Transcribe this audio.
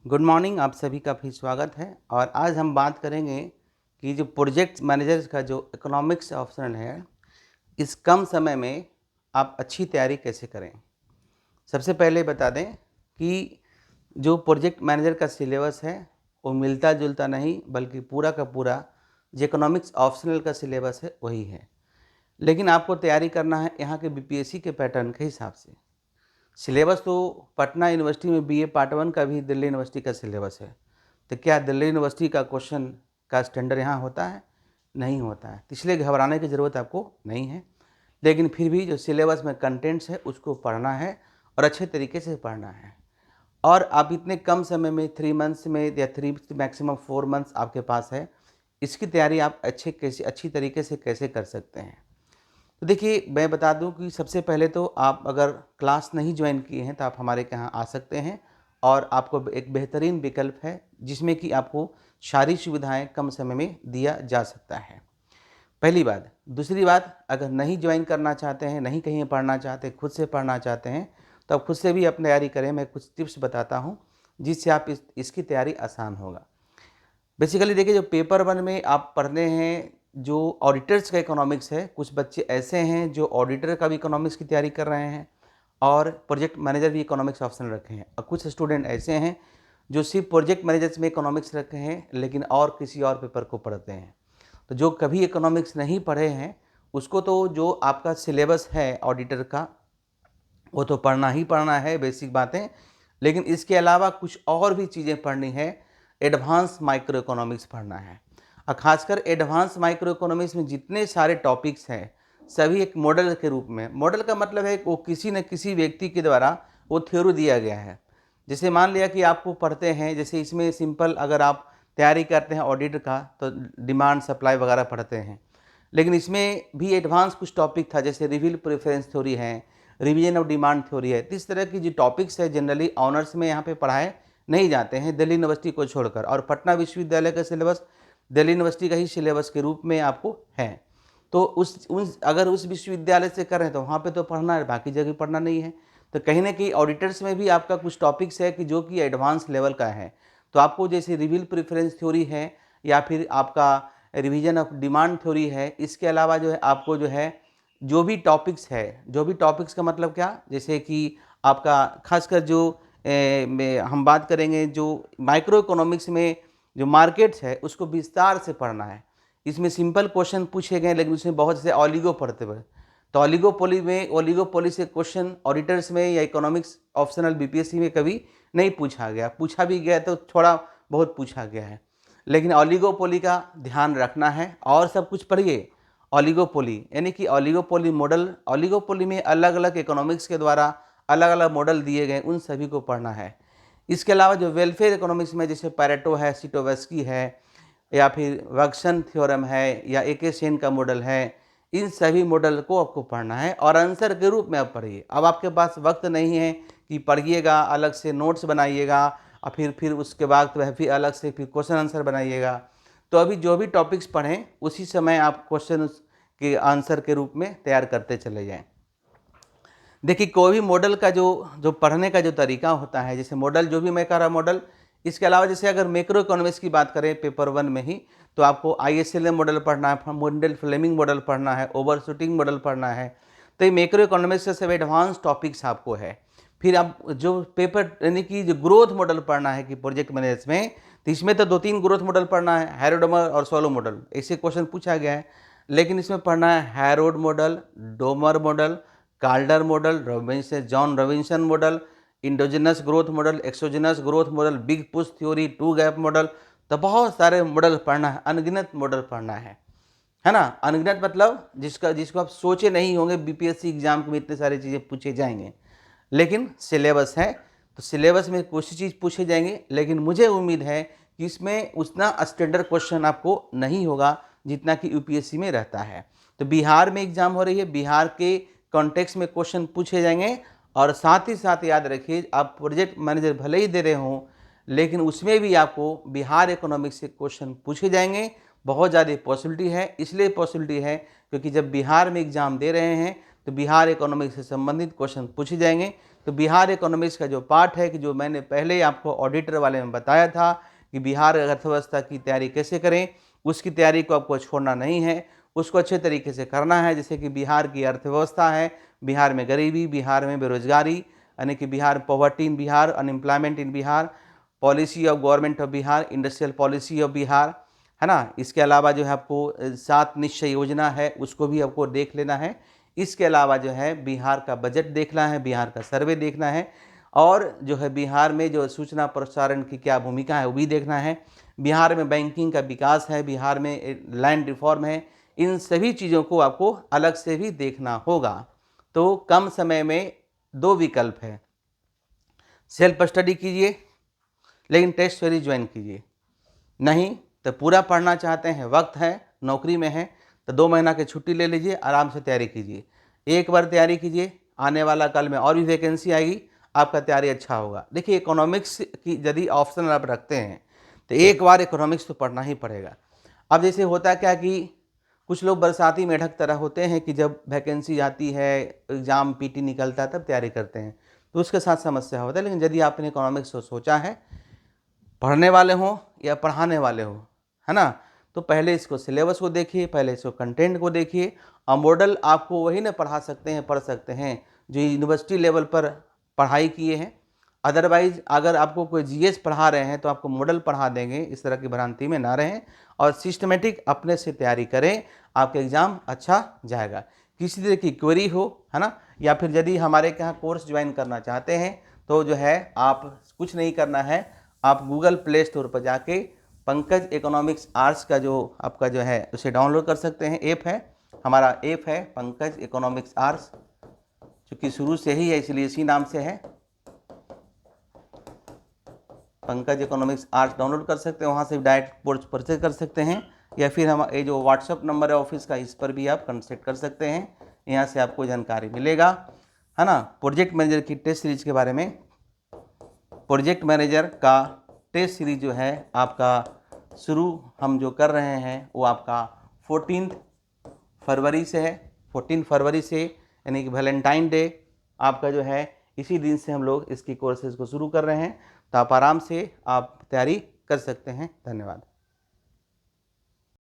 Good morning, आप सभी का फिर स्वागत है। और आज हम बात करेंगे कि जो प्रोजेक्ट मैनेजर का जो इकोनॉमिक्स ऑप्शनल है, इस कम समय में आप अच्छी तैयारी कैसे करें। सबसे पहले बता दें कि जो प्रोजेक्ट मैनेजर का सिलेबस है वो मिलता जुलता नहीं, बल्कि पूरा का पूरा जो इकोनॉमिक्स ऑप्शनल का सिलेबस है वही है। लेकिन आपको तैयारी करना है यहाँ के बीपीएससी के पैटर्न के हिसाब से। सिलेबस तो पटना यूनिवर्सिटी में बीए पार्ट 1 का भी दिल्ली यूनिवर्सिटी का सिलेबस है। तो क्या दिल्ली यूनिवर्सिटी का क्वेश्चन का स्टैंडर्ड यहाँ होता है? नहीं होता है। तो इसलिए घबराने की ज़रूरत आपको नहीं है। लेकिन फिर भी जो सिलेबस में कंटेंट्स है उसको पढ़ना है और अच्छे तरीके से पढ़ना है। और आप इतने कम समय में 3 मंथ्स में या 3 मैक्सिमम 4 मंथ्स आपके पास है, इसकी तैयारी आप अच्छी तरीके से कैसे कर सकते हैं। तो देखिए, मैं बता दूं कि सबसे पहले तो आप अगर क्लास नहीं ज्वाइन किए हैं तो आप हमारे यहाँ आ सकते हैं और आपको एक बेहतरीन विकल्प है जिसमें कि आपको सारी सुविधाएं कम समय में दिया जा सकता है। पहली बात। दूसरी बात, अगर नहीं ज्वाइन करना चाहते हैं, नहीं कहीं पढ़ना चाहते, खुद से पढ़ना चाहते हैं, तो आप खुद से भी अपनी तैयारी करें। मैं कुछ टिप्स बताता हूँ जिससे आप इसकी तैयारी आसान होगा। बेसिकली देखिए, जो पेपर 1 में आप पढ़ने हैं, जो ऑडिटर्स का इकोनॉमिक्स है, कुछ बच्चे ऐसे हैं जो ऑडिटर का भी इकोनॉमिक्स की तैयारी कर रहे हैं और प्रोजेक्ट मैनेजर भी इकोनॉमिक्स ऑप्शन रखे हैं। और कुछ स्टूडेंट ऐसे हैं जो सिर्फ प्रोजेक्ट मैनेजर्स में इकोनॉमिक्स रखे हैं लेकिन और किसी और पेपर को पढ़ते हैं। तो जो कभी इकोनॉमिक्स नहीं पढ़े हैं उसको तो जो आपका सिलेबस है ऑडिटर का वो तो पढ़ना ही पढ़ना है, बेसिक बातें। लेकिन इसके अलावा कुछ और भी चीज़ें पढ़नी है। एडवांस माइक्रो इकोनॉमिक्स पढ़ना है और ख़ासकर एडवांस माइक्रो इकोनॉमिक्स में जितने सारे टॉपिक्स हैं सभी एक मॉडल के रूप में। मॉडल का मतलब है वो किसी न किसी व्यक्ति के द्वारा वो थ्योरी दिया गया है। जैसे मान लिया कि आपको पढ़ते हैं, जैसे इसमें सिंपल अगर आप तैयारी करते हैं ऑडिट का तो डिमांड सप्लाई वगैरह पढ़ते हैं। लेकिन इसमें भी एडवांस कुछ टॉपिक था, जैसे रिवील प्रेफरेंस थ्योरी है, रिवीजन ऑफ डिमांड थ्योरी है। तो इस तरह की जो टॉपिक्स है जनरली ऑनर्स में यहाँ पे पढ़ाए नहीं जाते हैं दिल्ली यूनिवर्सिटी को छोड़कर। और पटना विश्वविद्यालय का सिलेबस दिल्ली यूनिवर्सिटी का ही सिलेबस के रूप में आपको है। तो अगर उस विश्वविद्यालय से कर रहे हैं तो वहाँ पे तो पढ़ना है, बाकी जगह पढ़ना नहीं है। तो कहीं ना कहीं ऑडिटर्स में भी आपका कुछ टॉपिक्स है कि जो कि एडवांस लेवल का है। तो आपको जैसे रिवील प्रेफरेंस थ्योरी है या फिर आपका रिवीजन ऑफ डिमांड थ्योरी है, इसके अलावा जो है आपको जो है जो भी टॉपिक्स है, जो भी टॉपिक्स का मतलब क्या, जैसे कि आपका खासकर जो हम बात करेंगे जो माइक्रो इकोनॉमिक्स में जो मार्केट्स है उसको विस्तार से पढ़ना है। इसमें सिंपल क्वेश्चन पूछे गए लेकिन उसमें बहुत से ऑलिगो पढ़ते हुए। तो ओलिगोपोली से क्वेश्चन ऑडिटर्स में या इकोनॉमिक्स ऑप्शनल बीपीएससी में कभी नहीं पूछा गया। पूछा भी गया तो थोड़ा बहुत पूछा गया है। लेकिन ओलिगोपोली का ध्यान रखना है और सब कुछ पढ़िए। ओलिगोपोली यानी कि ओलिगोपोली मॉडल, ओलिगोपोली में अलग अलग इकोनॉमिक्स के द्वारा अलग अलग मॉडल दिए गए, उन सभी को पढ़ना है। इसके अलावा जो वेलफेयर इकोनॉमिक्स में जैसे पैरेटो है, सिटोवेस्की है या फिर वक्सन थ्योरम है या एके सेन का मॉडल है, इन सभी मॉडल को आपको पढ़ना है और आंसर के रूप में आप पढ़िए। अब आपके पास वक्त नहीं है कि पढ़िएगा, अलग से नोट्स बनाइएगा और फिर उसके बाद वह फिर अलग से फिर क्वेश्चन आंसर बनाइएगा। तो अभी जो भी टॉपिक्स पढ़ें उसी समय आप क्वेश्चन के आंसर के रूप में तैयार करते चले जाएं। देखिए, कोई भी मॉडल का जो पढ़ने का जो तरीका होता है, जैसे मॉडल जो भी मैं कह रहा मॉडल, इसके अलावा जैसे अगर मैक्रो इकोनॉमिक्स की बात करें पेपर 1 में ही, तो आपको आईएसएलएम मॉडल पढ़ना है, मोंडेल फ्लेमिंग मॉडल पढ़ना है, ओवरशूटिंग मॉडल पढ़ना है। तो ये मैक्रो इकोनॉमिक्स से सब एडवांस टॉपिक्स आपको है। फिर आप जो पेपर यानी कि जो ग्रोथ मॉडल पढ़ना है कि प्रोजेक्ट मैनेजमेंट में, तो इसमें तो 2-3 ग्रोथ मॉडल पढ़ना है, हैरोडमर और सोलो मॉडल, ऐसे क्वेश्चन पूछा गया है। लेकिन इसमें पढ़ना है Harrod model, Domar model, Kaldor model, John Robinson model, endogenous growth model, exogenous growth model, big push theory, two gap model. तो बहुत सारे मॉडल पढ़ना है, अनगिनत मॉडल पढ़ना है ना। अनगिनत मतलब जिसको आप सोचे नहीं होंगे बीपीएससी एग्जाम में इतने सारी चीज़ें पूछे जाएंगे। लेकिन सिलेबस है तो सिलेबस में कुछ चीज़ पूछे जाएंगे, लेकिन मुझे उम्मीद है कि इसमें उतना स्टैंडर्ड क्वेश्चन आपको नहीं होगा जितना कि यूपीएससी में रहता है। तो बिहार में एग्जाम हो रही है, बिहार के कॉन्टेक्स्ट में क्वेश्चन पूछे जाएंगे। और साथ ही साथ याद रखिए, आप प्रोजेक्ट मैनेजर भले ही दे रहे हों लेकिन उसमें भी आपको बिहार इकोनॉमिक्स से क्वेश्चन पूछे जाएंगे। बहुत ज़्यादा पॉसिबिलिटी है, इसलिए पॉसिबिलिटी है क्योंकि जब बिहार में एग्जाम दे रहे हैं तो बिहार इकोनॉमिक्स से संबंधित क्वेश्चन पूछे जाएंगे। तो बिहार इकोनॉमिक्स का जो पार्ट है कि जो मैंने पहले ही आपको ऑडिटर वाले में बताया था कि बिहार अर्थव्यवस्था की तैयारी कैसे करें, उसकी तैयारी को आपको छोड़ना नहीं है, उसको अच्छे तरीके से करना है। जैसे कि बिहार की अर्थव्यवस्था है, बिहार में गरीबी, बिहार में बेरोजगारी, यानी कि Bihar poverty in Bihar, unemployment in Bihar, policy of government of Bihar, industrial policy of Bihar, है ना। इसके अलावा जो है आपको 7 निश्चय योजना है, उसको भी आपको देख लेना है। इसके अलावा जो है बिहार का बजट देखना है, बिहार का सर्वे देखना है, और जो है बिहार में जो सूचना प्रसारण की क्या भूमिका है वो भी देखना है। बिहार में बैंकिंग का विकास है, बिहार में लैंड रिफॉर्म है, इन सभी चीज़ों को आपको अलग से भी देखना होगा। तो कम समय में 2 विकल्प है, सेल्फ स्टडी कीजिए लेकिन टेस्ट सीरीज ज्वाइन कीजिए, नहीं तो पूरा पढ़ना चाहते हैं, वक्त है, नौकरी में है, तो 2 महीना की छुट्टी ले लीजिए, आराम से तैयारी कीजिए। एक बार तैयारी कीजिए, आने वाला कल में और भी वैकेंसी आएगी, आपका तैयारी अच्छा होगा। देखिए इकोनॉमिक्स की यदि ऑप्शन आप रखते हैं तो एक बार इकोनॉमिक्स तो पढ़ना ही पड़ेगा। अब जैसे होता क्या कि कुछ लोग बरसाती मेढक तरह होते हैं कि जब वैकेंसी आती है, एग्ज़ाम पीटी निकलता है तब तैयारी करते हैं, तो उसके साथ समस्या होता है। लेकिन यदि आपने इकोनॉमिक्स को सोचा है, पढ़ने वाले हों या पढ़ाने वाले हों, है ना, तो पहले इसको सिलेबस को देखिए, पहले इसको कंटेंट को देखिए, और मॉडल आपको वही ना पढ़ा सकते हैं, पढ़ सकते हैं जो यूनिवर्सिटी लेवल पर पढ़ाई किए हैं। अदरवाइज़ अगर आपको कोई जीएस पढ़ा रहे हैं तो आपको मॉडल पढ़ा देंगे, इस तरह की भ्रांति में ना रहें और सिस्टमेटिक अपने से तैयारी करें, आपका एग्ज़ाम अच्छा जाएगा। किसी तरह की क्वेरी हो, है ना, या फिर यदि हमारे यहाँ कोर्स ज्वाइन करना चाहते हैं तो जो है आप कुछ नहीं करना है, आप गूगल प्ले स्टोर पर जाके पंकज इकोनॉमिक्स आर्ट्स का जो आपका जो है उसे डाउनलोड कर सकते हैं। ऐप है, हमारा ऐप है पंकज इकोनॉमिक्स आर्ट्स, चूँकि शुरू से ही है इसलिए इसी नाम से है, पंकज इकोनॉमिक्स आर्ट्स डाउनलोड कर सकते हैं, वहाँ से डायरेक्ट कोर्स परचेज कर सकते हैं, या फिर हम ये जो व्हाट्सअप नंबर है ऑफिस का, इस पर भी आप कांटेक्ट कर सकते हैं, यहाँ से आपको जानकारी मिलेगा, है ना। प्रोजेक्ट मैनेजर की टेस्ट सीरीज के बारे में, प्रोजेक्ट मैनेजर का टेस्ट सीरीज जो है आपका शुरू हम जो कर रहे हैं वो आपका 14 फरवरी से है। 14 फरवरी से यानी कि वैलेंटाइन डे आपका जो है, इसी दिन से हम लोग इसकी कोर्सेज को शुरू कर रहे हैं, तो आप आराम से आप तैयारी कर सकते हैं। धन्यवाद।